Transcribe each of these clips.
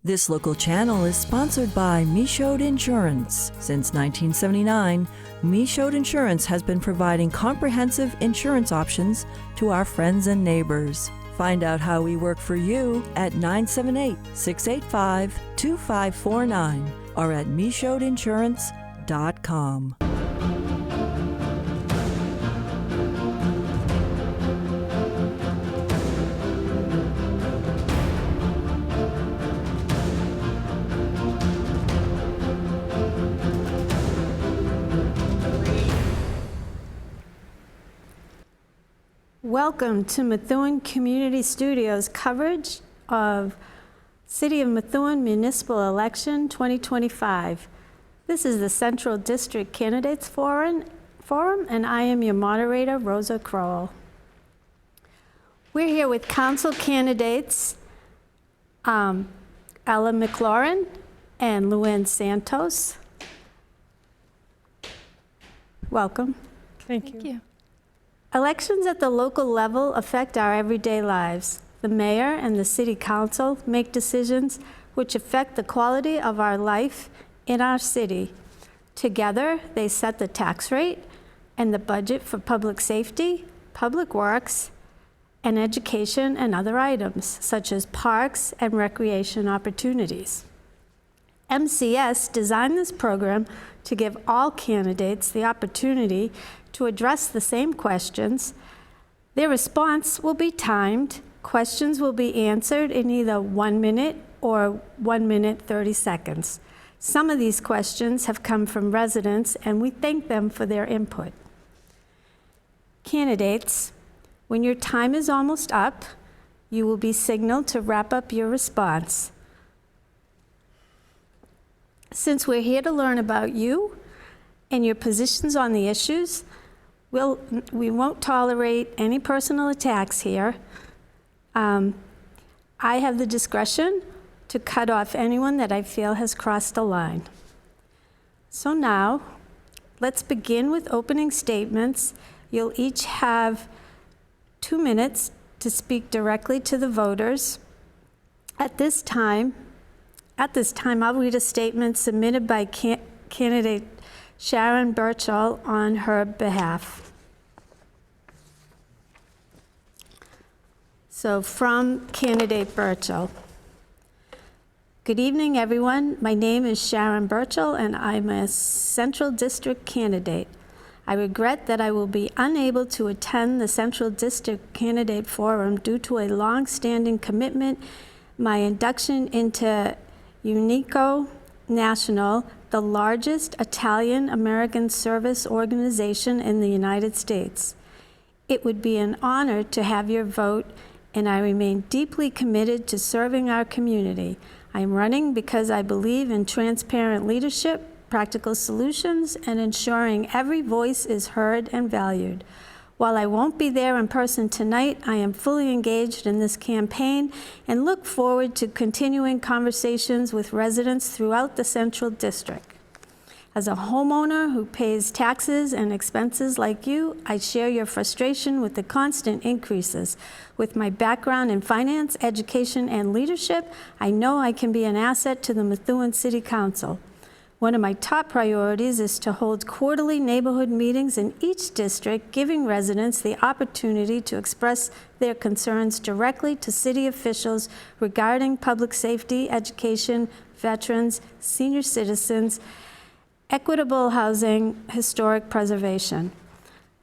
This local channel is sponsored by Michaud Insurance. Since 1979, Michaud Insurance has been providing comprehensive insurance options to our friends and neighbors. Find out how we work for you at 978-685-2549 or at michaudinsurance.com. Welcome to Methuen Community Studios coverage of City of Methuen Municipal Election 2025. This is the Central District Candidates Forum, and I am your moderator, Rosa Crowell. We're here with council candidates Ella McLaurin and Luann Santos. Welcome. Thank you. Elections at the local level affect our everyday lives. The mayor and the city council make decisions which affect the quality of our life in our city. Together, they set the tax rate and the budget for public safety, public works, and education and other items, such as parks and recreation opportunities. MCS designed this program to give all candidates the opportunity to address the same questions. Their response will be timed. Questions will be answered in either 1 minute or 1 minute 30 seconds. Some of these questions have come from residents, and we thank them for their input. Candidates, when your time is almost up, you will be signaled to wrap up your response. Since we're here to learn about you and your positions on the issues, we won't tolerate any personal attacks here. I have the discretion to cut off anyone that I feel has crossed the line. So now, let's begin with opening statements. You'll each have 2 minutes to speak directly to the voters. At this time, I'll read a statement submitted by candidate Sharon Birchall on her behalf. So from candidate Birchall. Good evening, everyone. My name is Sharon Birchall, and I'm a Central District candidate. I regret that I will be unable to attend the Central District Candidate Forum due to a long-standing commitment, my induction into UNICO National, the largest Italian-American service organization in the United States. It would be an honor to have your vote, and I remain deeply committed to serving our community. I'm running because I believe in transparent leadership, practical solutions, and ensuring every voice is heard and valued. While I won't be there in person tonight, I am fully engaged in this campaign and look forward to continuing conversations with residents throughout the Central District. As a homeowner who pays taxes and expenses like you, I share your frustration with the constant increases. With my background in finance, education, and leadership, I know I can be an asset to the Methuen City Council. One of my top priorities is to hold quarterly neighborhood meetings in each district, giving residents the opportunity to express their concerns directly to city officials regarding public safety, education, veterans, senior citizens, equitable housing, historic preservation.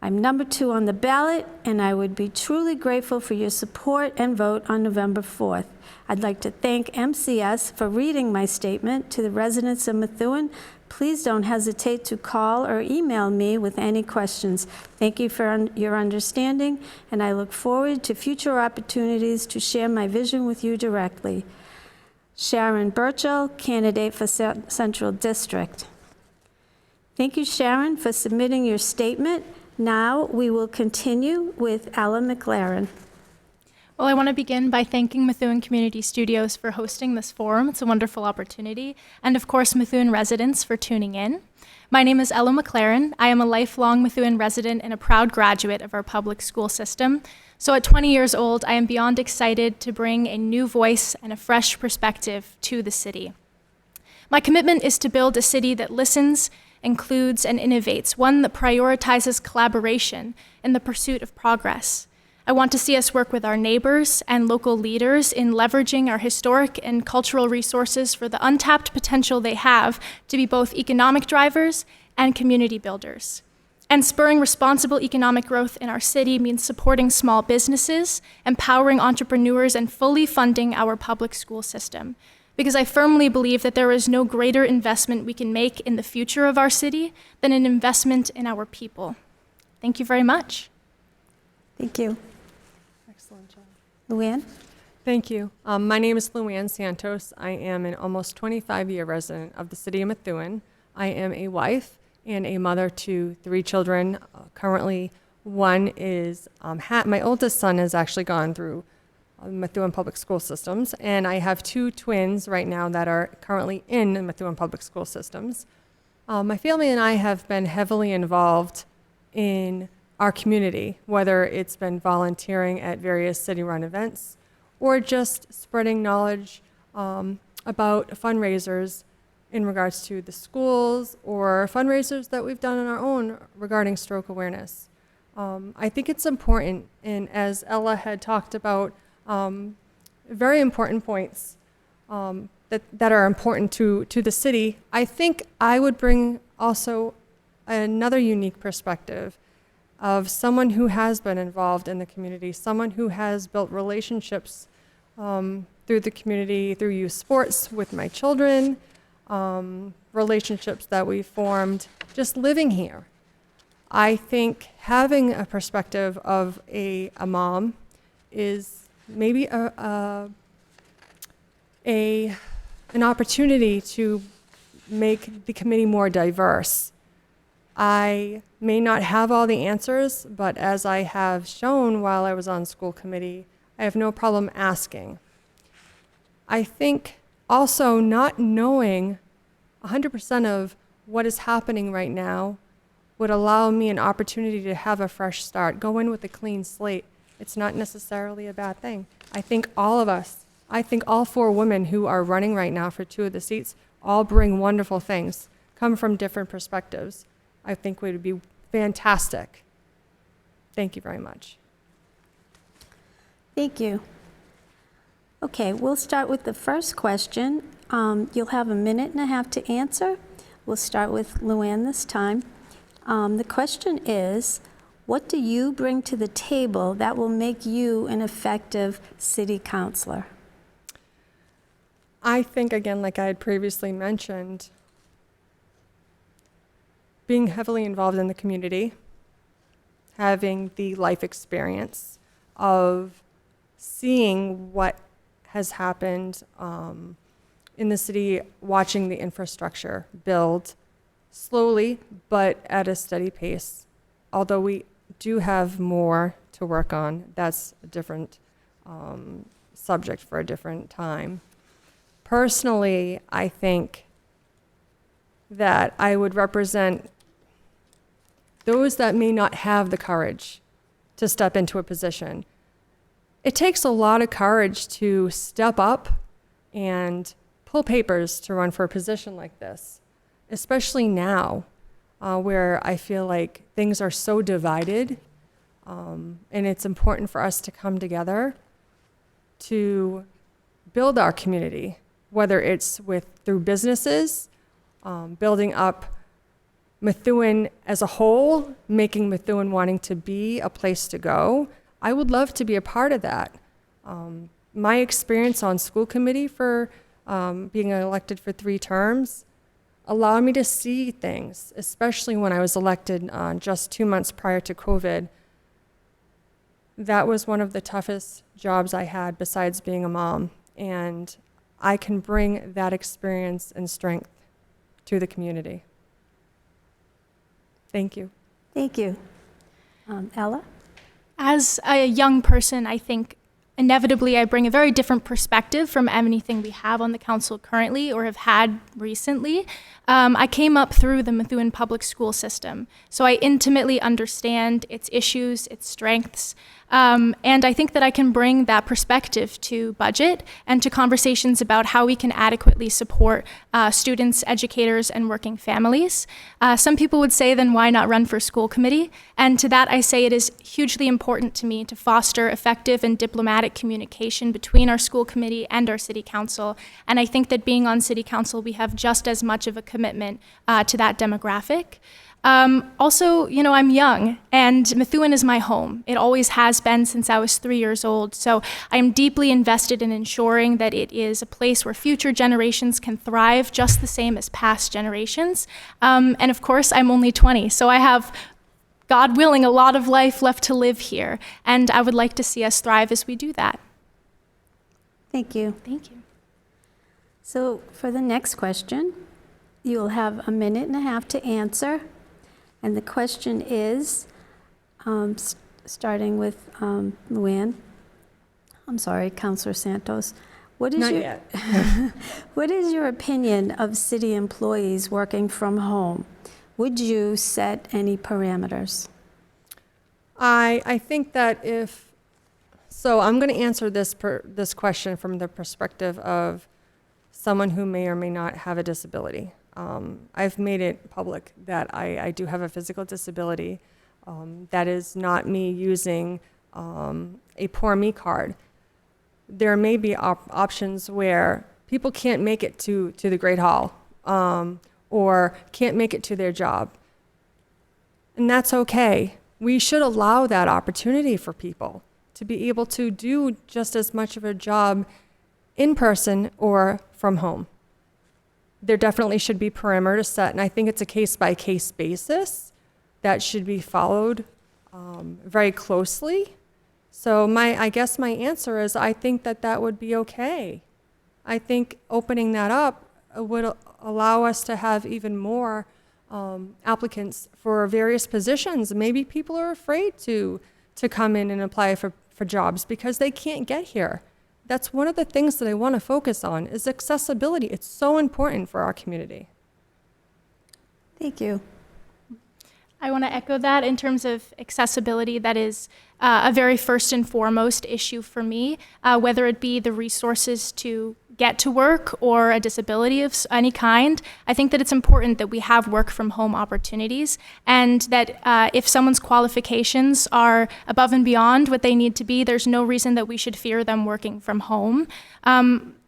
I'm number 2 on the ballot, and I would be truly grateful for your support and vote on November 4th. I'd like to thank MCS for reading my statement to the residents of Methuen. Please don't hesitate to call or email me with any questions. Thank you for your understanding, and I look forward to future opportunities to share my vision with you directly. Sharon Birchall, candidate for Central District. Thank you, Sharon, for submitting your statement. Now we will continue with Ella McLaurin. Well, I want to begin by thanking Methuen Community Studios for hosting this forum. It's a wonderful opportunity. And of course, Methuen residents for tuning in. My name is Ella McLaurin. I am a lifelong Methuen resident and a proud graduate of our public school system. So at 20 years old, I am beyond excited to bring a new voice and a fresh perspective to the city. My commitment is to build a city that listens, includes, and innovates, one that prioritizes collaboration in the pursuit of progress. I want to see us work with our neighbors and local leaders in leveraging our historic and cultural resources for the untapped potential they have to be both economic drivers and community builders. And spurring responsible economic growth in our city means supporting small businesses, empowering entrepreneurs, and fully funding our public school system. Because I firmly believe that there is no greater investment we can make in the future of our city than an investment in our people. Thank you very much. Thank you. Excellent job. Luann? Thank you. My name is Luann Santos. I am an almost 25-year resident of the city of Methuen. I am a wife and a mother to 3 children. Currently, one is, my oldest son has actually gone through Methuen Public School Systems, and I have 2 twins right now that are currently in the Methuen Public School Systems. My family and I have been heavily involved in our community, whether it's been volunteering at various city-run events or just spreading knowledge about fundraisers in regards to the schools or fundraisers that we've done on our own regarding stroke awareness. I think it's important, and as Ella had talked about, very important points that are important to the city. I think I would bring also another unique perspective of someone who has been involved in the community, someone who has built relationships through the community, through youth sports with my children, relationships that we formed just living here. I think having a perspective of a mom is maybe an opportunity to make the committee more diverse. I may not have all the answers, but as I have shown while I was on school committee, I have no problem asking. I think also not knowing 100% of what is happening right now would allow me an opportunity to have a fresh start, go in with a clean slate. It's not necessarily a bad thing. I think all of us, I think all 4 women who are running right now for 2 of the seats all bring wonderful things, come from different perspectives. I think it would be fantastic. Thank you very much. Thank you. Okay, we'll start with the first question. You'll have 1.5 minutes to answer. We'll start with Luann this time. The question is, what do you bring to the table that will make you an effective city councilor? I think, again, like I had previously mentioned, being heavily involved in the community, having the life experience of seeing what has happened in the city, watching the infrastructure build slowly but at a steady pace. Although we do have more to work on, that's a different subject for a different time. Personally, I think that I would represent those that may not have the courage to step into a position. It takes a lot of courage to step up and pull papers to run for a position like this, especially now, where I feel like things are so divided, and it's important for us to come together to build our community, whether it's through businesses, building up Methuen as a whole, making Methuen wanting to be a place to go. I would love to be a part of that. My experience on school committee for being elected for 3 terms allowed me to see things, especially when I was elected just 2 months prior to COVID. That was one of the toughest jobs I had besides being a mom, and I can bring that experience and strength to the community. Thank you. Thank you. Ella? As a young person, I think inevitably I bring a very different perspective from anything we have on the council currently or have had recently. I came up through the Methuen public school system, so I intimately understand its issues, its strengths. And I think that I can bring that perspective to budget and to conversations about how we can adequately support students, educators, and working families. Some people would say, then why not run for school committee? And to that I say it is hugely important to me to foster effective and diplomatic communication between our school committee and our city council. And I think that being on city council, we have just as much of a commitment to that demographic. Also, I'm young, and Methuen is my home. It always has been since I was 3 years old. So I am deeply invested in ensuring that it is a place where future generations can thrive just the same as past generations. And of course, I'm only 20, so I have, God willing, a lot of life left to live here. And I would like to see us thrive as we do that. Thank you. Thank you. So for the next question, you'll have 1.5 minutes to answer. And the question is, starting with Luann. I'm sorry, Councilor Santos. What is Not your, yet. What is your opinion of city employees working from home? Would you set any parameters? I think that so I'm going to answer this question from the perspective of someone who may or may not have a disability. I've made it public that I do have a physical disability. That is not me using a poor me card. There may be options where people can't make it to the Great Hall or can't make it to their job. And that's okay. We should allow that opportunity for people to be able to do just as much of a job in person or from home. There definitely should be parameters set, and I think it's a case-by-case basis that should be followed very closely. So I guess my answer is I think that would be okay. I think opening that up would allow us to have even more applicants for various positions. Maybe people are afraid to come in and apply for jobs because they can't get here. That's one of the things that I want to focus on is accessibility. It's so important for our community. Thank you. I want to echo that in terms of accessibility. That is a very first and foremost issue for me, whether it be the resources to get to work or a disability of any kind. I think that it's important that we have work from home opportunities, and that if someone's qualifications are above and beyond what they need to be, there's no reason that we should fear them working from home.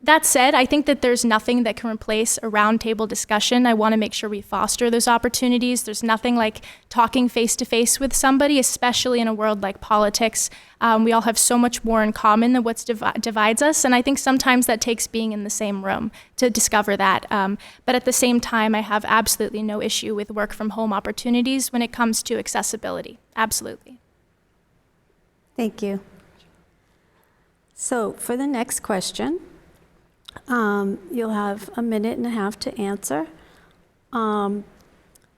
That said, I think that there's nothing that can replace a roundtable discussion. I want to make sure we foster those opportunities. There's nothing like talking face-to-face with somebody, especially in a world like politics. We all have so much more in common than what divides us, and I think sometimes that takes being in the same room to discover that. But at the same time, I have absolutely no issue with work from home opportunities when it comes to accessibility. Absolutely. Thank you. So for the next question, you'll have 1.5 minutes to answer. The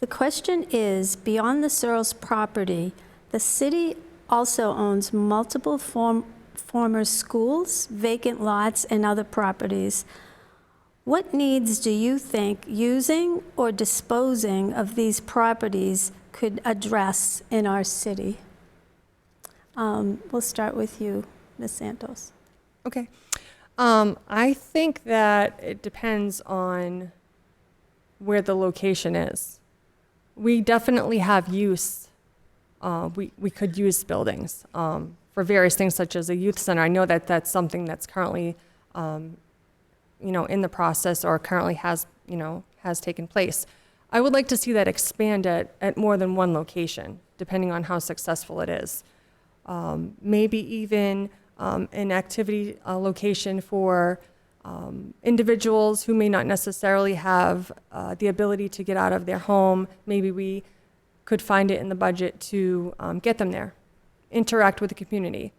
question is, beyond the Searles property, the city also owns multiple former schools, vacant lots, and other properties. What needs do you think using or disposing of these properties could address in our city? We'll start with you, Ms. Santos. Okay. I think that it depends on where the location is. We definitely have use. We could use buildings for various things, such as a youth center. I know that that's something that's currently, in the process or currently has taken place. I would like to see that expand at more than one location, depending on how successful it is. Maybe even an activity location for individuals who may not necessarily have the ability to get out of their home. Maybe we could find it in the budget to get them there, interact with the community.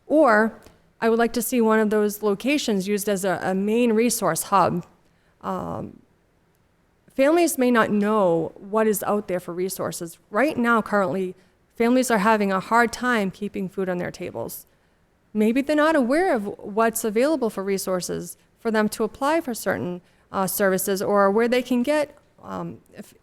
Or I would like to see one of those locations used as a main resource hub. Families may not know what is out there for resources. Right now, currently, families are having a hard time keeping food on their tables. Maybe they're not aware of what's available for resources for them to apply for certain services, or where they can get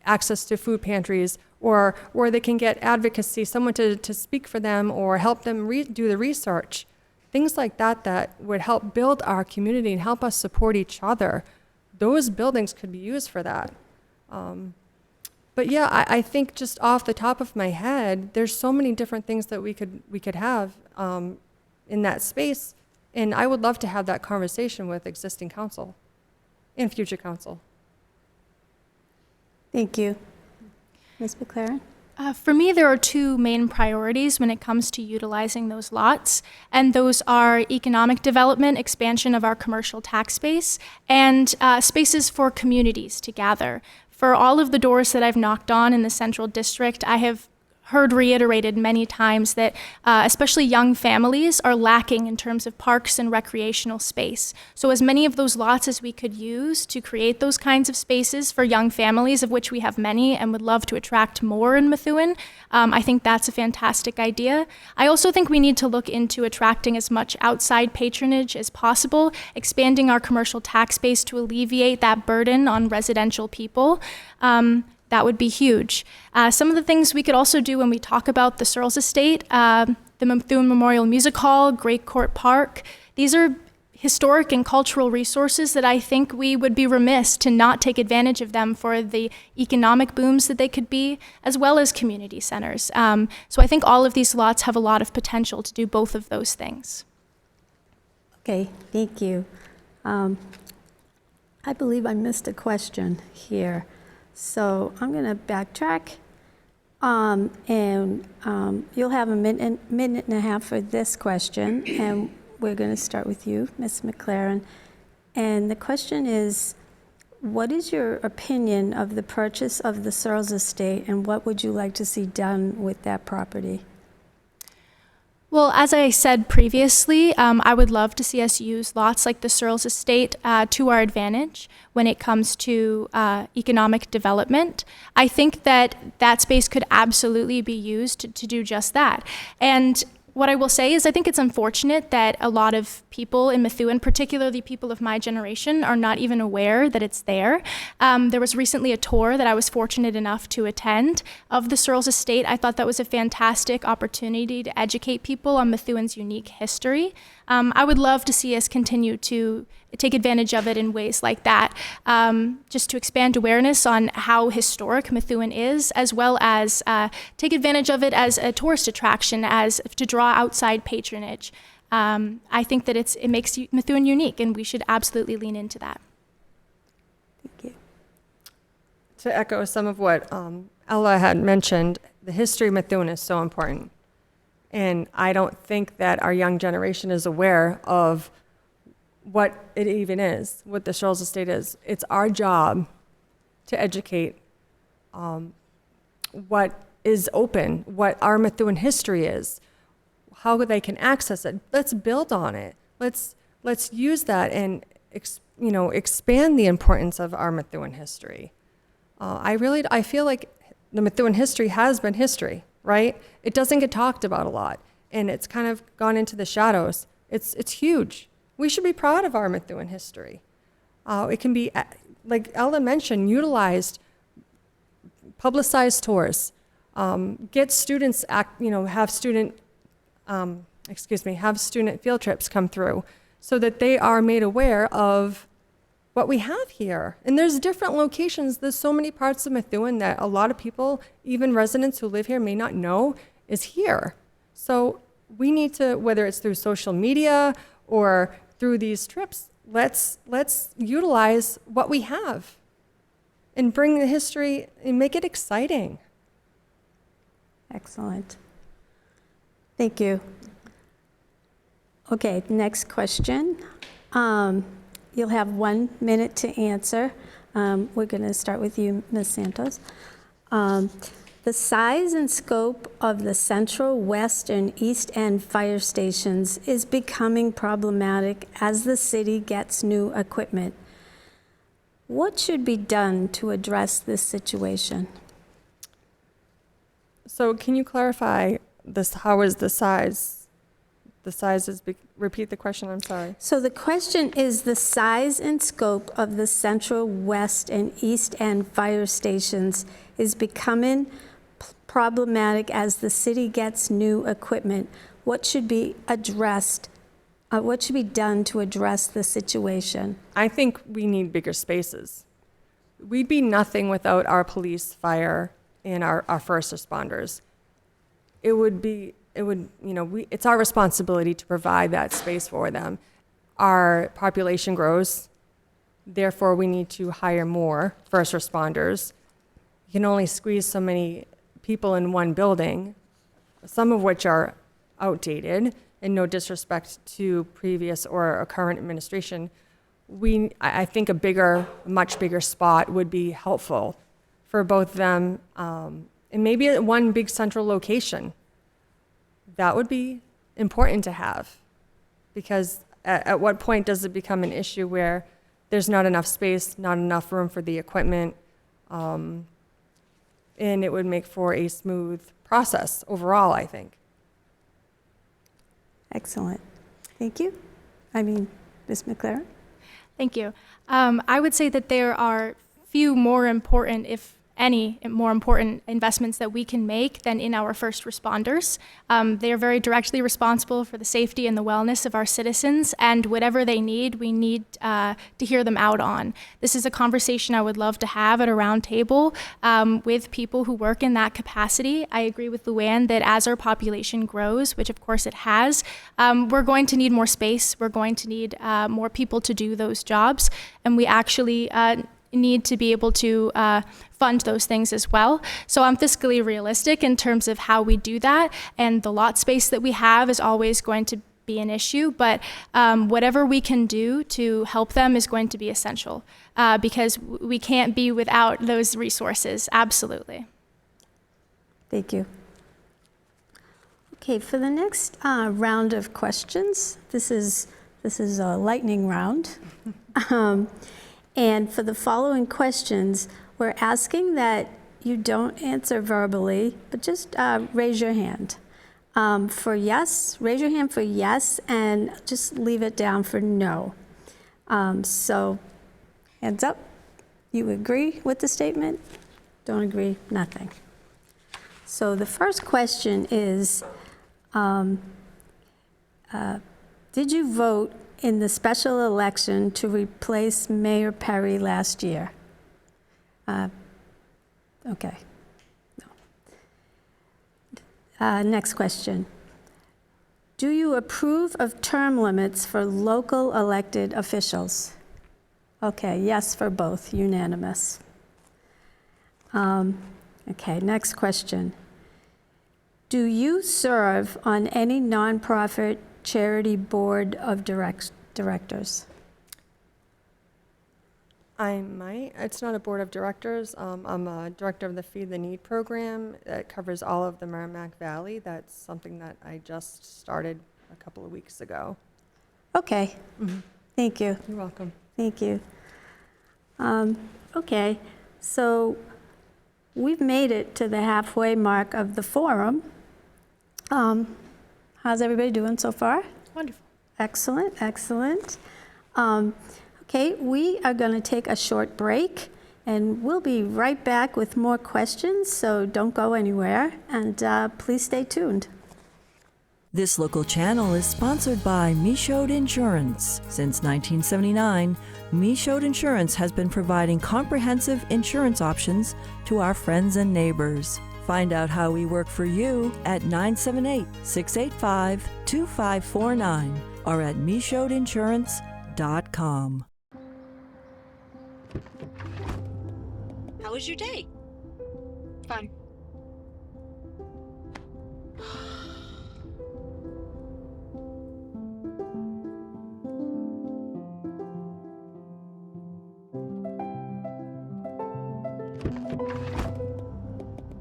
access to food pantries, or they can get advocacy, someone to speak for them or help them do the research. Things like that would help build our community and help us support each other. Those buildings could be used for that. But yeah, I think just off the top of my head, there's so many different things that we could have in that space, and I would love to have that conversation with existing council and future council. Thank you. Ms. McLaren? For me, there are two main priorities when it comes to utilizing those lots, and those are economic development, expansion of our commercial tax base, and spaces for communities to gather. For all of the doors that I've knocked on in the Central District, I have heard reiterated many times that especially young families are lacking in terms of parks and recreational space. So as many of those lots as we could use to create those kinds of spaces for young families, of which we have many and would love to attract more in Methuen, I think that's a fantastic idea. I also think we need to look into attracting as much outside patronage as possible, expanding our commercial tax base to alleviate that burden on residential people. That would be huge. Some of the things we could also do when we talk about the Searles Estate, the Methuen Memorial Music Hall, Great Court Park, these are historic and cultural resources that I think we would be remiss to not take advantage of them for the economic booms that they could be, as well as community centers. So I think all of these lots have a lot of potential to do both of those things. Okay, thank you. I believe I missed a question here. So I'm going to backtrack, and you'll have a minute and a half for this question, and we're going to start with you, Ms. McLaren. And the question is, what is your opinion of the purchase of the Searles Estate, and what would you like to see done with that property? Well, as I said previously, I would love to see us use lots like the Searles Estate to our advantage when it comes to economic development. I think that that space could absolutely be used to do just that. And what I will say is I think it's unfortunate that a lot of people in Methuen, particularly people of my generation, are not even aware that it's there. There was recently a tour that I was fortunate enough to attend of the Searles Estate. I thought that was a fantastic opportunity to educate people on Methuen's unique history. I would love to see us continue to take advantage of it in ways like that, just to expand awareness on how historic Methuen is, as well as take advantage of it as a tourist attraction, as to draw outside patronage. I think that it makes Methuen unique, and we should absolutely lean into that. Thank you. To echo some of what Ella had mentioned, the history of Methuen is so important. And I don't think that our young generation is aware of what it even is, what the Searles Estate is. It's our job to educate what is open, what our Methuen history is, how they can access it. Let's build on it. Let's use that and expand the importance of our Methuen history. I feel like the Methuen history has been history, right? It doesn't get talked about a lot, and it's kind of gone into the shadows. It's huge. We should be proud of our Methuen history. It can be, like Ella mentioned, utilized, publicized tours, get students have student field trips come through so that they are made aware of what we have here. And there's different locations. There's so many parts of Methuen that a lot of people, even residents who live here, may not know is here. So we need to, whether it's through social media or through these trips, let's utilize what we have and bring the history and make it exciting. Excellent. Thank you. Okay, next question. You'll have 1 minute to answer. We're going to start with you, Ms. Santos. The size and scope of the Central, West, and East End fire stations is becoming problematic as the city gets new equipment. What should be done to address this situation? So can you clarify this? How is the size The size is, repeat the question, I'm sorry. So the question is the size and scope of the Central, West, and East End fire stations is becoming problematic as the city gets new equipment. What should be addressed? What should be done to address the situation? I think we need bigger spaces. We'd be nothing without our police, fire, and our first responders. It's our responsibility to provide that space for them. Our population grows, therefore we need to hire more first responders. You can only squeeze so many people in one building, some of which are outdated, and no disrespect to previous or a current administration. I think a much bigger spot would be helpful for both them, and maybe at one big central location. That would be important to have, because at what point does it become an issue where there's not enough space, not enough room for the equipment, and it would make for a smooth process overall, I think. Excellent. Thank you. Ms. McLaren? Thank you. I would say that there are few more important, if any more important investments that we can make than in our first responders. They are very directly responsible for the safety and the wellness of our citizens, and whatever they need, we need to hear them out on. This is a conversation I would love to have at a round table with people who work in that capacity. I agree with Luann that as our population grows, which of course it has, we're going to need more space. We're going to need more people to do those jobs, and we actually need to be able to fund those things as well. So I'm fiscally realistic in terms of how we do that, and the lot space that we have is always going to be an issue, but whatever we can do to help them is going to be essential because we can't be without those resources, absolutely. Thank you. Okay, for the next round of questions, this is a lightning round. And for the following questions, we're asking that you don't answer verbally, but just raise your hand. For yes, raise your hand for yes, and just leave it down for no. So, hands up. You agree with the statement? Don't agree? Nothing. So the first question is, did you vote in the special election to replace Mayor Perry last year? Okay. No. Next question. Do you approve of term limits for local elected officials? Okay, yes for both, unanimous. Okay, next question. Do you serve on any nonprofit charity board of directors? I might. It's not a board of directors. I'm a director of the Feed the Need program that covers all of the Merrimack Valley. That's something that I just started a couple of weeks ago. Okay. Mm-hmm. Thank you. You're welcome. Thank you. Okay, so we've made it to the halfway mark of the forum. How's everybody doing so far? Wonderful. Excellent, excellent. Okay, we are going to take a short break, and we'll be right back with more questions, so don't go anywhere, and please stay tuned. This local channel is sponsored by Methuen Insurance. Since 1979, Methuen Insurance has been providing comprehensive insurance options to our friends and neighbors. Find out how we work for you at 978-685-2549 or at metheuninsurance.com. How was your day? Fun.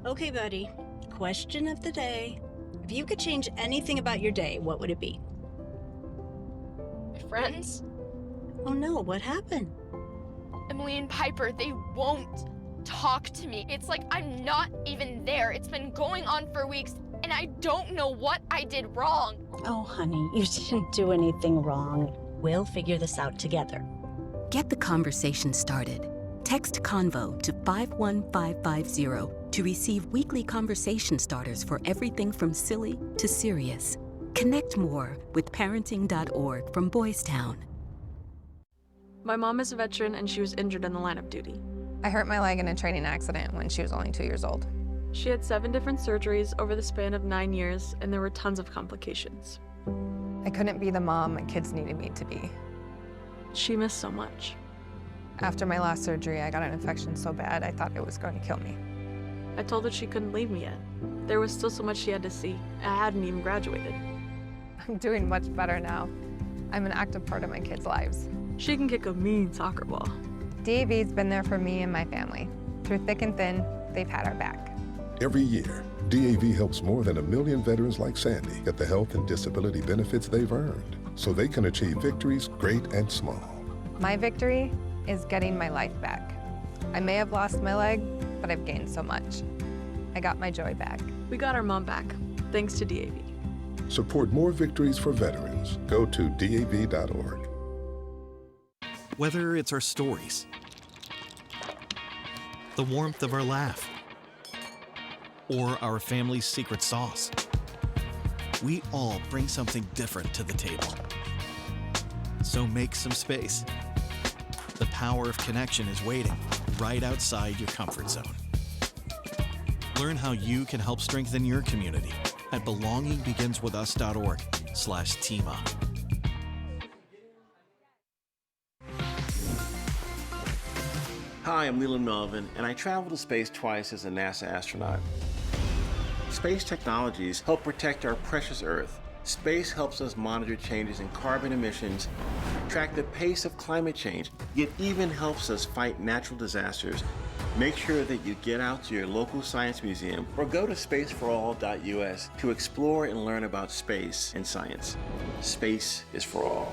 Okay, buddy. Question of the day. If you could change anything about your day, what would it be? My friends, Oh no, what happened? Emily and Piper, they won't talk to me. It's like I'm not even there. It's been going on for weeks, and I don't know what I did wrong. Oh, honey, you didn't do anything wrong. We'll figure this out together. Get the conversation started. Text Convo to 51550 to receive weekly conversation starters for everything from silly to serious. Connect more with parenting.org from Boys Town. My mom is a veteran and she was injured in the line of duty. I hurt my leg in a training accident when she was only 2 years old. She had 7 different surgeries over the span of 9 years, and there were tons of complications. I couldn't be the mom my kids needed me to be. She missed so much. After my last surgery, I got an infection so bad I thought it was going to kill me. I told her she couldn't leave me yet. There was still so much she had to see. I hadn't even graduated. I'm doing much better now. I'm an active part of my kids' lives. She can kick a mean soccer ball. DAV's been there for me and my family. Through thick and thin, they've had our back. Every year, DAV helps more than 1 million veterans like Sandy get the health and disability benefits they've earned so they can achieve victories great and small. My victory is getting my life back. I may have lost my leg, but I've gained so much. I got my joy back. We got our mom back, thanks to DAV. Support more victories for veterans. Go to DAV.org. Whether it's our stories, the warmth of our laugh, or our family's secret sauce, we all bring something different to the table. So make some space. The power of connection is waiting right outside your comfort zone. Learn how you can help strengthen your community at belongingbeginswithus.org/teamup. Hi, I'm Leland Melvin, and I traveled to space twice as a NASA astronaut. Space technologies help protect our precious Earth. Space helps us monitor changes in carbon emissions, track the pace of climate change. It even helps us fight natural disasters. Make sure that you get out to your local science museum or go to spaceforall.us to explore and learn about space and science. Space is for all.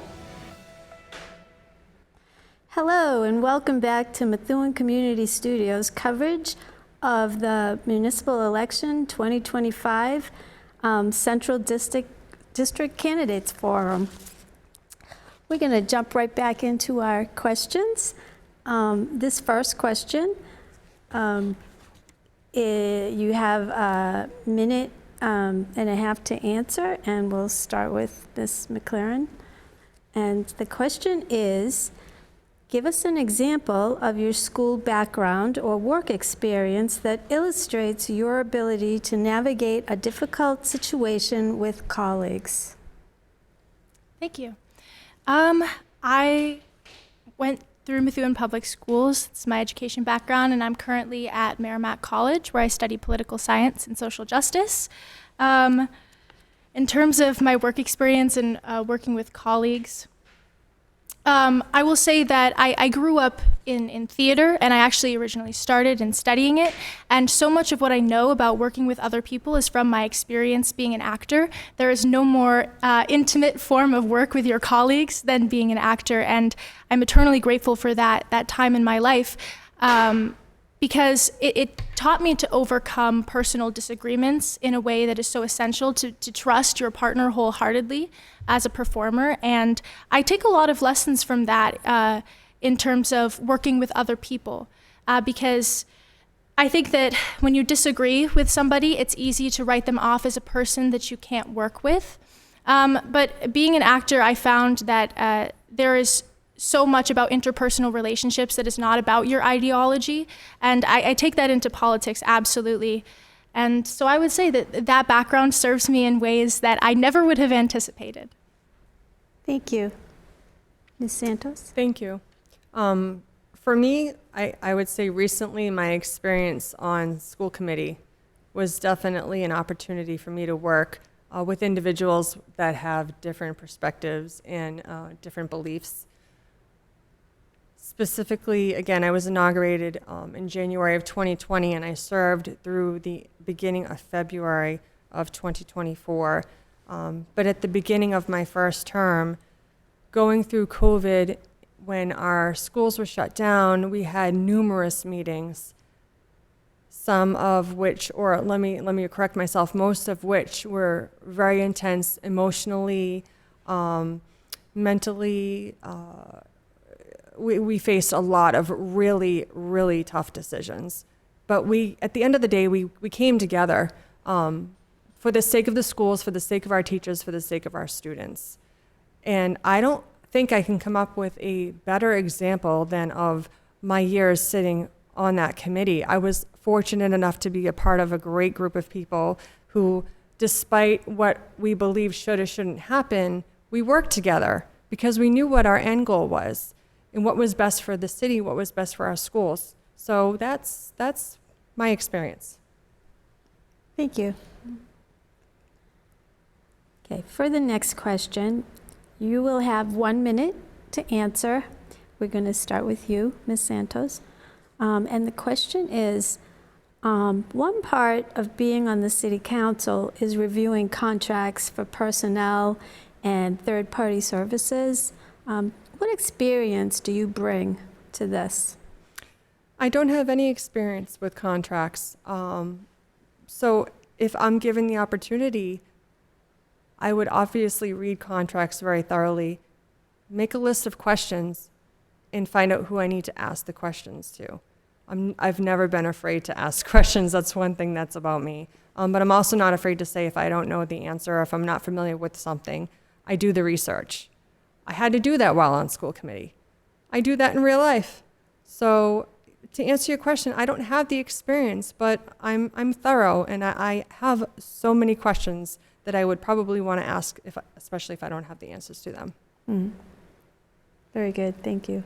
Hello, and welcome back to Methuen Community Studios coverage of the Municipal Election 2025 Central District Candidates Forum. We're going to jump right back into our questions. This first question, you have a minute and a half to answer, and we'll start with Ms. McLaren. And the question is, give us an example of your school background or work experience that illustrates your ability to navigate a difficult situation with colleagues. Thank you. I went through Methuen Public Schools. It's my education background, and I'm currently at Merrimack College, where I study political science and social justice. In terms of my work experience and working with colleagues, I will say that I grew up in theater, and I actually originally started in studying it, and so much of what I know about working with other people is from my experience being an actor. There is no more intimate form of work with your colleagues than being an actor, and I'm eternally grateful for that time in my life, because it taught me to overcome personal disagreements in a way that is so essential to trust your partner wholeheartedly as a performer. And I take a lot of lessons from that in terms of working with other people, because I think that when you disagree with somebody, it's easy to write them off as a person that you can't work with. But being an actor, I found that there is so much about interpersonal relationships that is not about your ideology. And I take that into politics, absolutely. And so I would say that background serves me in ways that I never would have anticipated. Thank you. Ms. Santos? Thank you. For me, I would say recently my experience on school committee was definitely an opportunity for me to work with individuals that have different perspectives and different beliefs. Specifically, again, I was inaugurated in January of 2020, and I served through the beginning of February of 2024. But at the beginning of my first term, going through COVID, when our schools were shut down, we had numerous meetings some of which, or let me correct myself, most of which were very intense emotionally, mentally. We faced a lot of really, really tough decisions. But at the end of the day, we came together for the sake of the schools, for the sake of our teachers, for the sake of our students. And I don't think I can come up with a better example than of my years sitting on that committee. I was fortunate enough to be a part of a great group of people who, despite what we believed should or shouldn't happen, we worked together because we knew what our end goal was and what was best for the city, what was best for our schools. So that's my experience. Thank you. Okay, for the next question, you will have 1 minute to answer. We're going to start with you, Ms. Santos. And the question is, one part of being on the city council is reviewing contracts for personnel and third-party services. What experience do you bring to this? I don't have any experience with contracts. So if I'm given the opportunity, I would obviously read contracts very thoroughly, make a list of questions, and find out who I need to ask the questions to. I've never been afraid to ask questions. That's one thing that's about me. But I'm also not afraid to say if I don't know the answer or if I'm not familiar with something, I do the research. I had to do that while on school committee. I do that in real life. So to answer your question, I don't have the experience, but I'm thorough, and I have so many questions that I would probably want to ask, especially if I don't have the answers to them. Mm. Very good, thank you.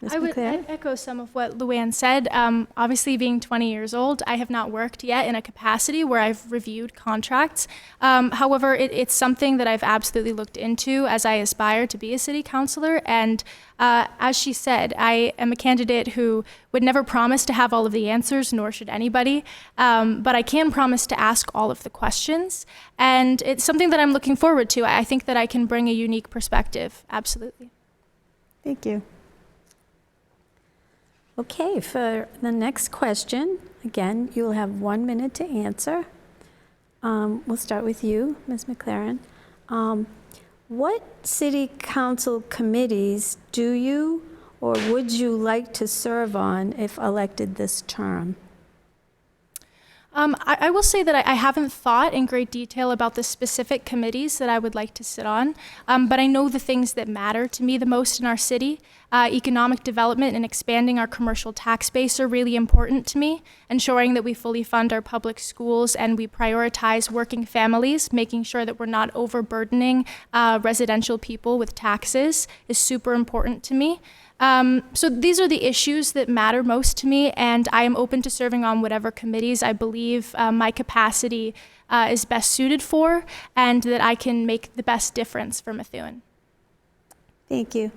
Ms. I would McLaren? echo some of what Luann said. Obviously, being 20 years old, I have not worked yet in a capacity where I've reviewed contracts. However, it's something that I've absolutely looked into as I aspire to be a city councilor. And as she said, I am a candidate who would never promise to have all of the answers, nor should anybody. But I can promise to ask all of the questions. And it's something that I'm looking forward to. I think that I can bring a unique perspective. Absolutely. Thank you. Okay, for the next question, again, you'll have 1 minute to answer. We'll start with you, Ms. McLaren. What city council committees do you or would you like to serve on if elected this term? I will say that I haven't thought in great detail about the specific committees that I would like to sit on, but I know the things that matter to me the most in our city. Economic development and expanding our commercial tax base are really important to me. Ensuring that we fully fund our public schools and we prioritize working families, making sure that we're not overburdening residential people with taxes is super important to me. So these are the issues that matter most to me, and I am open to serving on whatever committees I believe my capacity is best suited for, and that I can make the best difference for Methuen. Thank you.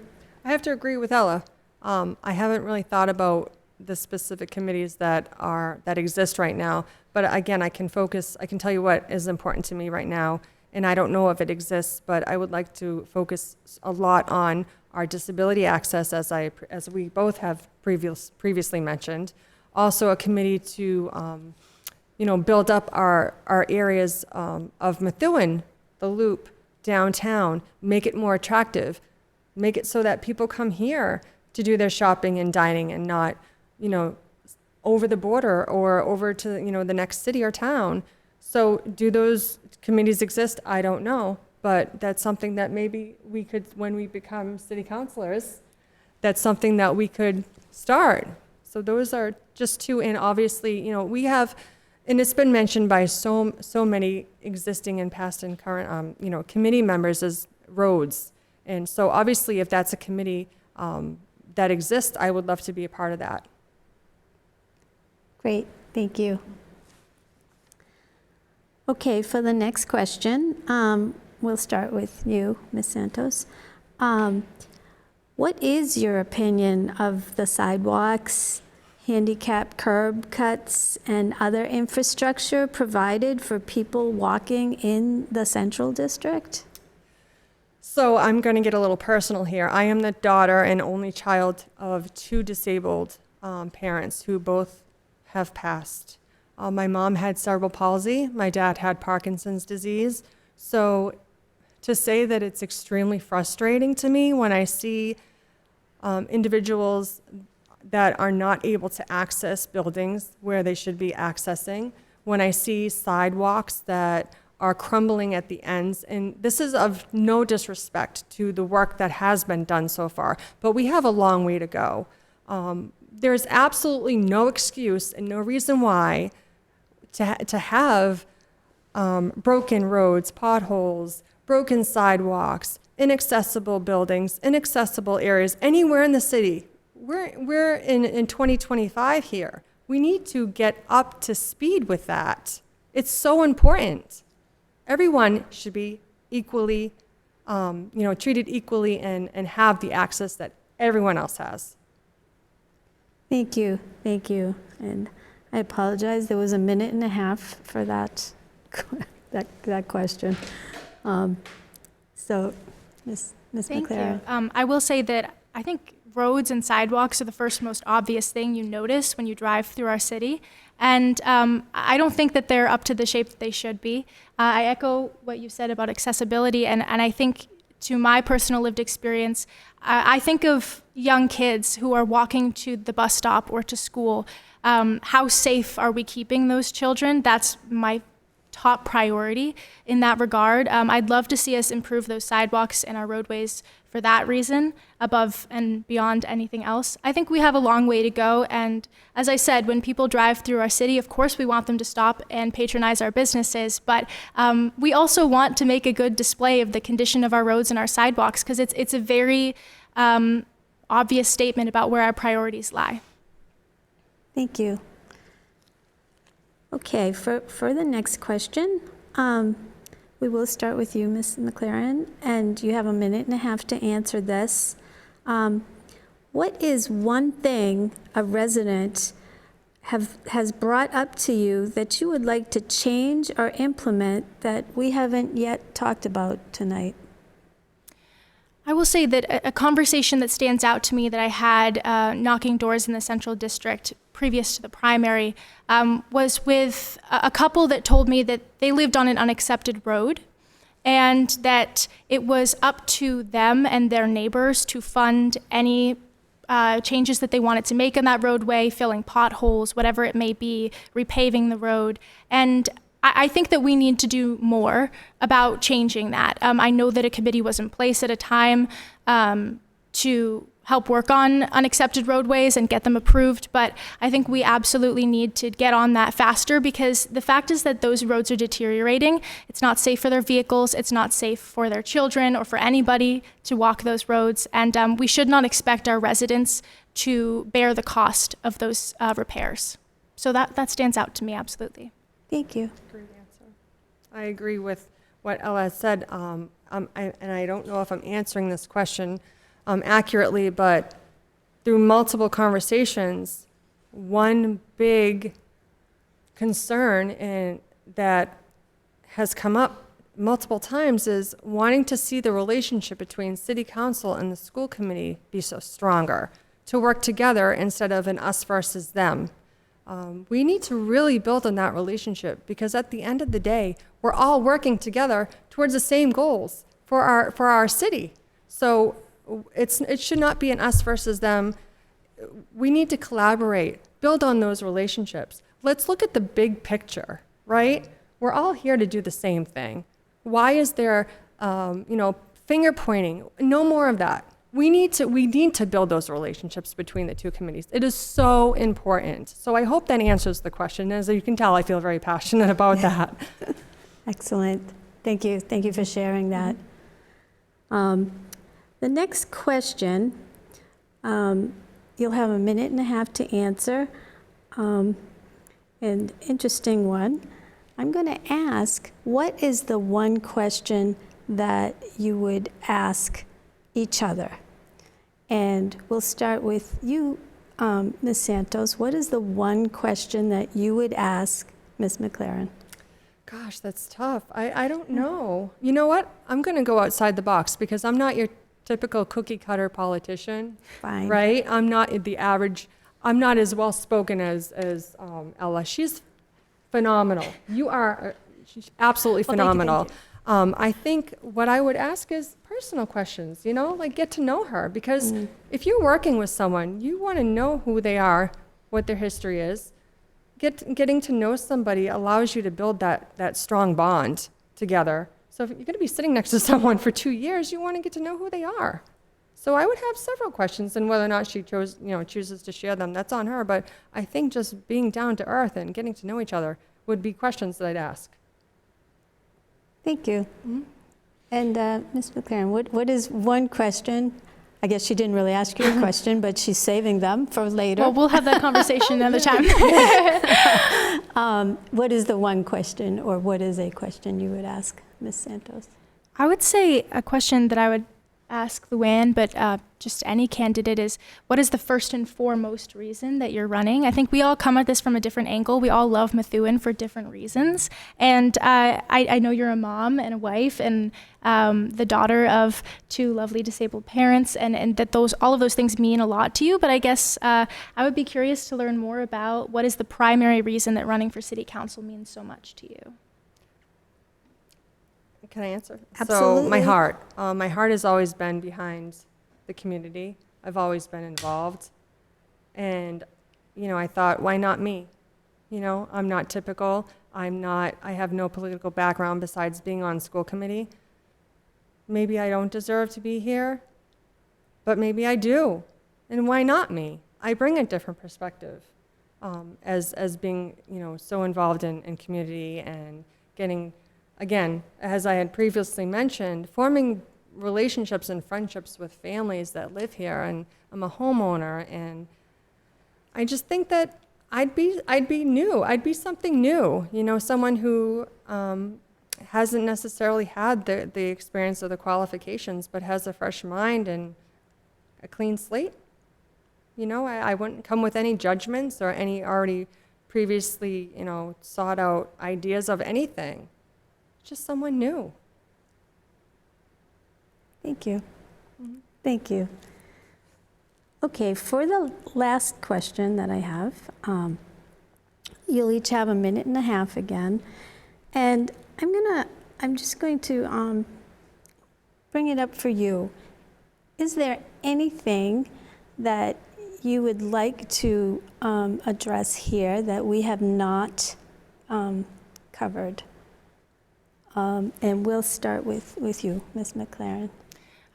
I have to agree with Ella. I haven't really thought about the specific committees that exist right now, but again, I can tell you what is important to me right now, and I don't know if it exists, but I would like to focus a lot on our disability access, as we both have previously mentioned. Also, a committee to build up our areas of Methuen, the Loop, downtown, make it more attractive, make it so that people come here to do their shopping and dining and not, over the border or over to the next city or town. So, do those committees exist? I don't know. But that's something that maybe we could, when we become city councilors, that's something that we could start. So those are just two, and obviously, we have, and it's been mentioned by so many existing and past and current, committee members as roads. And so obviously, if that's a committee that exists, I would love to be a part of that. Great, thank you. Okay, for the next question, we'll start with you, Ms. Santos. What is your opinion of the sidewalks, handicap curb cuts, and other infrastructure provided for people walking in the Central District? So I'm going to get a little personal here. I am the daughter and only child of two disabled parents who both have passed. My mom had cerebral palsy. My dad had Parkinson's disease. So to say that it's extremely frustrating to me when I see individuals that are not able to access buildings where they should be accessing, when I see sidewalks that are crumbling at the ends, and this is of no disrespect to the work that has been done so far, but we have a long way to go. There's absolutely no excuse and no reason why to have broken roads, potholes, broken sidewalks, inaccessible buildings, inaccessible areas anywhere in the city. We're in 2025 here. We need to get up to speed with that. It's so important. Everyone should be equally, treated equally and have the access that everyone else has. Thank you. And I apologize, there was a minute and a half for that question. So, Ms. Thank McLaren. you. I will say that I think roads and sidewalks are the first most obvious thing you notice when you drive through our city. And I don't think that they're up to the shape that they should be. I echo what you said about accessibility, and I think to my personal lived experience, I think of young kids who are walking to the bus stop or to school. How safe are we keeping those children? That's my top priority in that regard. I'd love to see us improve those sidewalks and our roadways for that reason, above and beyond anything else. I think we have a long way to go, and as I said, when people drive through our city, of course we want them to stop and patronize our businesses, but we also want to make a good display of the condition of our roads and our sidewalks, because it's a very obvious statement about where our priorities lie. Thank you. Okay, for the next question, we will start with you, Ms. McLaren, and you have a minute and a half to answer this. What is one thing a resident has brought up to you that you would like to change or implement that we haven't yet talked about tonight? I will say that a conversation that stands out to me that I had knocking doors in the Central District previous to the primary was with a couple that told me that they lived on an unaccepted road and that it was up to them and their neighbors to fund any changes that they wanted to make on that roadway, filling potholes, whatever it may be, repaving the road. And I think that we need to do more about changing that. I know that a committee was in place at a time to help work on unaccepted roadways and get them approved, but I think we absolutely need to get on that faster, because the fact is that those roads are deteriorating. It's not safe for their vehicles, it's not safe for their children or for anybody to walk those roads, and we should not expect our residents to bear the cost of those repairs. So that stands out to me, absolutely. Thank you. Great answer. I agree with what Ella has said, and I don't know if I'm answering this question accurately, but through multiple conversations, one big concern that has come up multiple times is wanting to see the relationship between City Council and the school committee be so stronger, to work together instead of an us versus them. We need to really build on that relationship, because at the end of the day, we're all working together towards the same goals for our city. So it should not be an us versus them. We need to collaborate, build on those relationships. Let's look at the big picture, right? We're all here to do the same thing. Why is there, finger pointing? No more of that. We need to build those relationships between the two committees. It is so important. So I hope that answers the question. As you can tell, I feel very passionate about that. Excellent. Thank you. Thank you for sharing that. The next question, you'll have a minute and a half to answer. An interesting one. I'm going to ask, what is the one question that you would ask each other? And we'll start with you, Ms. Santos. What is the one question that you would ask Ms. McLaren? Gosh, that's tough. I don't know. You know what? I'm going to go outside the box, because I'm not your typical cookie cutter politician. Fine. Right? I'm not the average I'm not as well spoken as Ella. She's phenomenal. You are she's absolutely phenomenal. Thank you. I think what I would ask is personal questions, like get to know her, because if you're working with someone, you want to know who they are, what their history is. Getting to know somebody allows you to build that strong bond together. So if you're going to be sitting next to someone for 2 years, you want to get to know who they are. So I would have several questions, and whether or not she chooses to share them, that's on her. But I think just being down to earth and getting to know each other would be questions that I'd ask. Thank you. And Ms. McLaren, what is one question? I guess she didn't really ask you a question, but she's saving them for later. Well, we'll have that conversation another time. What is the one question, or what is a question you would ask Ms. Santos? I would say a question that I would ask Luann, but just any candidate, is what is the first and foremost reason that you're running? I think we all come at this from a different angle. We all love Methuen for different reasons. And I know you're a mom and a wife and the daughter of 2 lovely disabled parents, and that all of those things mean a lot to you. But I guess I would be curious to learn more about what is the primary reason that running for city council means so much to you. Can I answer? Absolutely. So my heart has always been behind the community. I've always been involved. And, I thought, why not me? I'm not typical. I have no political background besides being on school committee. Maybe I don't deserve to be here, but maybe I do. And why not me? I bring a different perspective as being, so involved in community and getting, again, as I had previously mentioned, forming relationships and friendships with families that live here, and I'm a homeowner, and I just think that I'd be new. I'd be something new, someone who hasn't necessarily had the experience or the qualifications, but has a fresh mind and a clean slate. I wouldn't come with any judgments or any already previously, sought out ideas of anything. Just someone new. Thank you. Thank you. Okay, for the last question that I have, you'll each have 1.5 minutes again, and I'm just going to bring it up for you. Is there anything that you would like to address here that we have not covered? And we'll start with you, Ms. McLaren.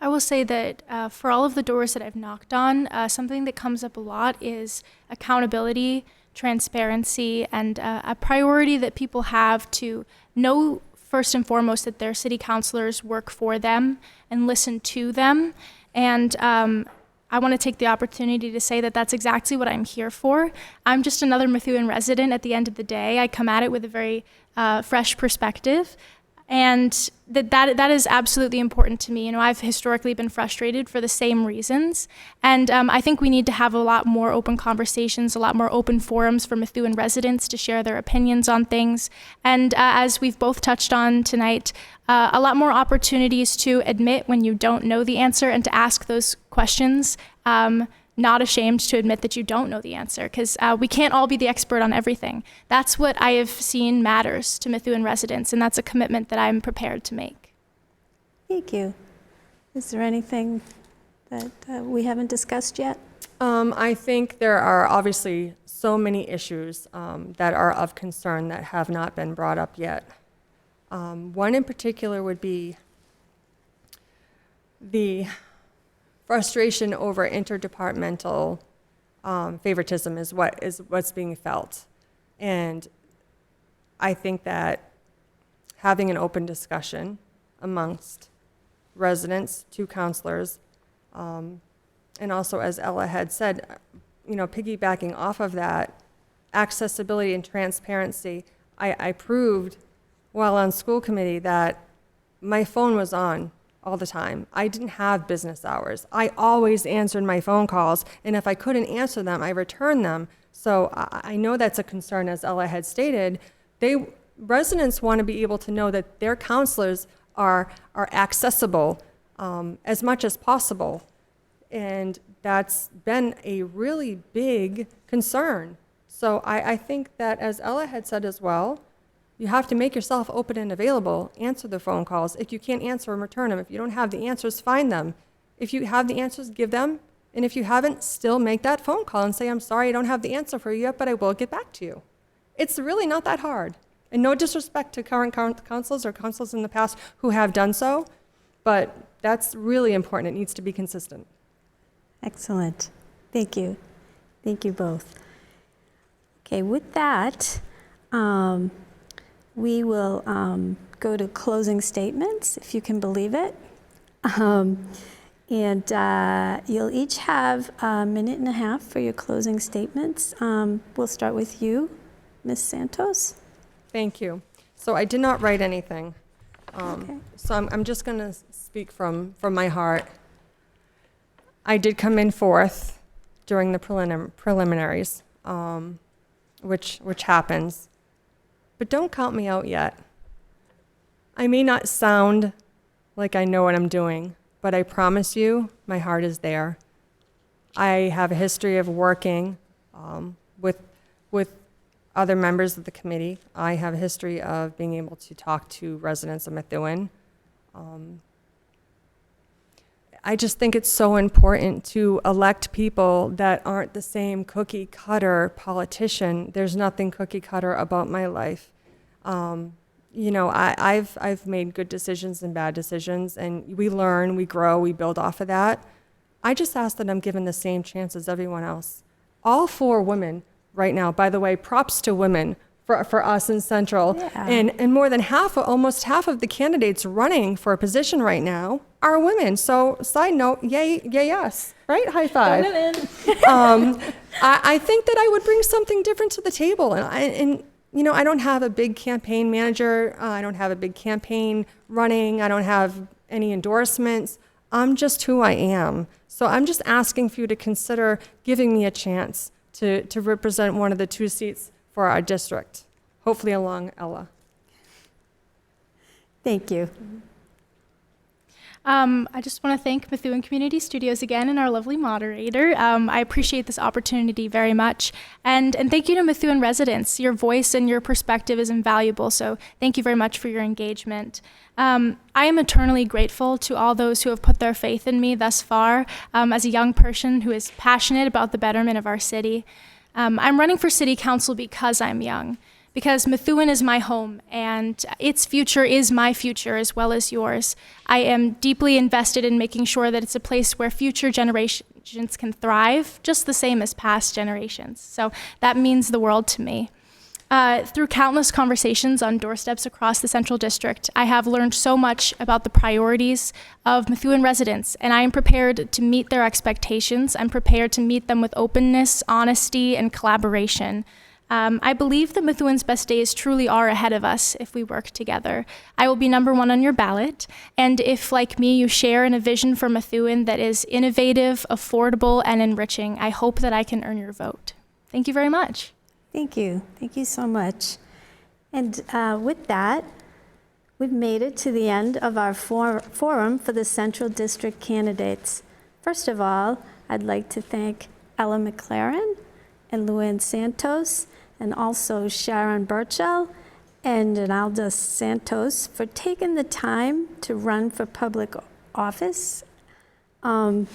I will say that for all of the doors that I've knocked on, something that comes up a lot is accountability, transparency, and a priority that people have to know first and foremost that their city councilors work for them and listen to them. And I want to take the opportunity to say that that's exactly what I'm here for. I'm just another Methuen resident at the end of the day. I come at it with a very fresh perspective. And that is absolutely important to me. I've historically been frustrated for the same reasons. And I think we need to have a lot more open conversations, a lot more open forums for Methuen residents to share their opinions on things. And as we've both touched on tonight, a lot more opportunities to admit when you don't know the answer and to ask those questions. Not ashamed to admit that you don't know the answer, because we can't all be the expert on everything. That's what I have seen matters to Methuen residents, and that's a commitment that I'm prepared to make. Thank you. Is there anything that we haven't discussed yet? I think there are obviously so many issues that are of concern that have not been brought up yet. One in particular would be the frustration over interdepartmental favoritism is what's being felt. And I think that having an open discussion amongst residents, 2 counselors, and also, as Ella had said, piggybacking off of that, accessibility and transparency. I proved while on school committee that my phone was on all the time. I didn't have business hours. I always answered my phone calls, and if I couldn't answer them, I returned them. So I know that's a concern, as Ella had stated. Residents want to be able to know that their counselors are accessible as much as possible. And that's been a really big concern. So I think that, as Ella had said as well, you have to make yourself open and available, answer the phone calls. If you can't answer them, return them. If you don't have the answers, find them. If you have the answers, give them. And if you haven't, still make that phone call and say, I'm sorry, I don't have the answer for you yet, but I will get back to you. It's really not that hard. And no disrespect to current councils or councils in the past who have done so, but that's really important. It needs to be consistent. Excellent. Thank you. Thank you both. Okay, with that, we will go to closing statements, if you can believe it. And you'll each have a minute and a half for your closing statements. We'll start with you, Ms. Santos. Thank you. So I did not write anything. Okay. So I'm just going to speak from my heart. I did come in fourth during the preliminaries, which happens. But don't count me out yet. I may not sound like I know what I'm doing, but I promise you, my heart is there. I have a history of working with other members of the committee. I have a history of being able to talk to residents of Methuen. I just think it's so important to elect people that aren't the same cookie cutter politician. There's nothing cookie cutter about my life. You know, I've made good decisions and bad decisions, and we learn, we grow, we build off of that. I just ask that I'm given the same chance as everyone else. All 4 women right now, by the way, props to women for us in Central. Yeah. And more than almost half of the candidates running for a position right now are women. So side note, yay, yes, right? High five. I think that I would bring something different to the table. And you know, I don't have a big campaign manager. I don't have a big campaign running. I don't have any endorsements. I'm just who I am. So I'm just asking for you to consider giving me a chance to represent one of the 2 seats for our district, hopefully along Ella. Thank you. I just want to thank Methuen Community Studios again and our lovely moderator. I appreciate this opportunity very much. And thank you to Methuen residents. Your voice and your perspective is invaluable, so thank you very much for your engagement. I am eternally grateful to all those who have put their faith in me thus far as a young person who is passionate about the betterment of our city. I'm running for city council because I'm young, because Methuen is my home and its future is my future as well as yours. I am deeply invested in making sure that it's a place where future generations can thrive, just the same as past generations. So that means the world to me. Through countless conversations on doorsteps across the Central District, I have learned so much about the priorities of Methuen residents, and I am prepared to meet their expectations. I'm prepared to meet them with openness, honesty, and collaboration. I believe that Methuen's best days truly are ahead of us if we work together. I will be #1 on your ballot, and if, like me, you share in a vision for Methuen that is innovative, affordable, and enriching, I hope that I can earn your vote. Thank you very much. Thank you. Thank you so much. And with that, we've made it to the end of our forum for the Central District candidates. First of all, I'd like to thank Ella McLaren and Luann Santos, and also Sharon Burchell and Rinalda Santos for taking the time to run for public office. And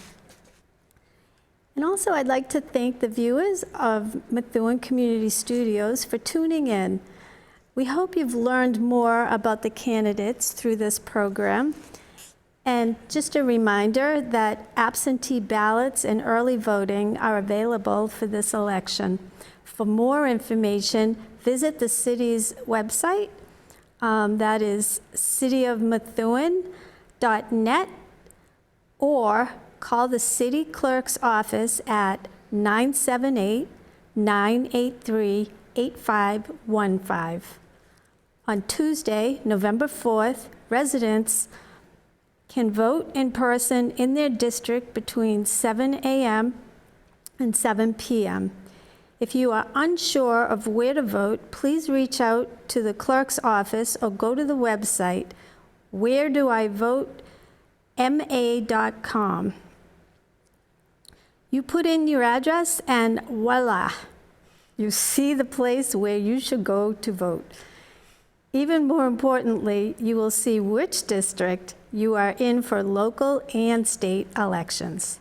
also I'd like to thank the viewers of Methuen Community Studios for tuning in. We hope you've learned more about the candidates through this program. And just a reminder that absentee ballots and early voting are available for this election. For more information, visit the city's website. That is cityofmethuen.net, or call the city clerk's office at 978-983-8515. On Tuesday, November 4th, residents can vote in person in their district between 7 a.m. and 7 p.m. If you are unsure of where to vote, please reach out to the clerk's office or go to the website, wheredoivote.ma.com. You put in your address and voila, you see the place where you should go to vote. Even more importantly, you will see which district you are in for local and state elections.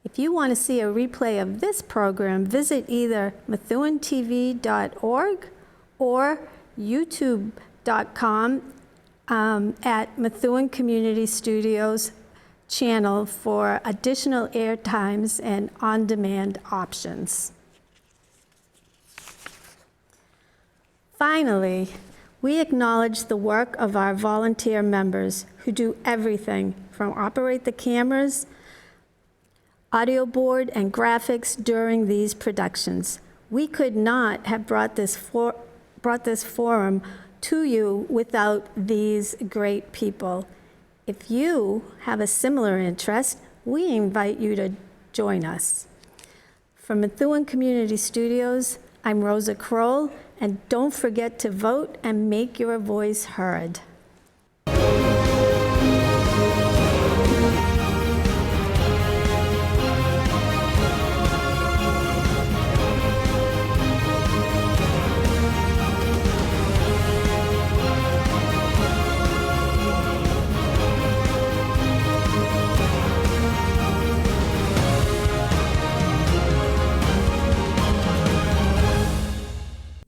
If you want to see a replay of this program, visit either methuentv.org or youtube.com at Methuen Community Studios channel for additional air times and on-demand options. Finally, we acknowledge the work of our volunteer members who do everything from operate the cameras, audio board, and graphics during these productions. We could not have brought this forum to you without these great people. If you have a similar interest, we invite you to join us. From Methuen Community Studios, I'm Rosa Kroll, and don't forget to vote and make your voice heard.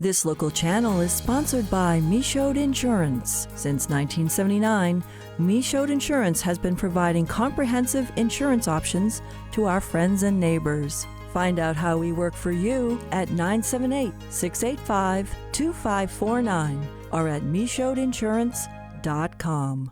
This local channel is sponsored by Michaud Insurance. Since 1979, Michaud Insurance has been providing comprehensive insurance options to our friends and neighbors. Find out how we work for you at 978-685-2549 or at michaudinsurance.com.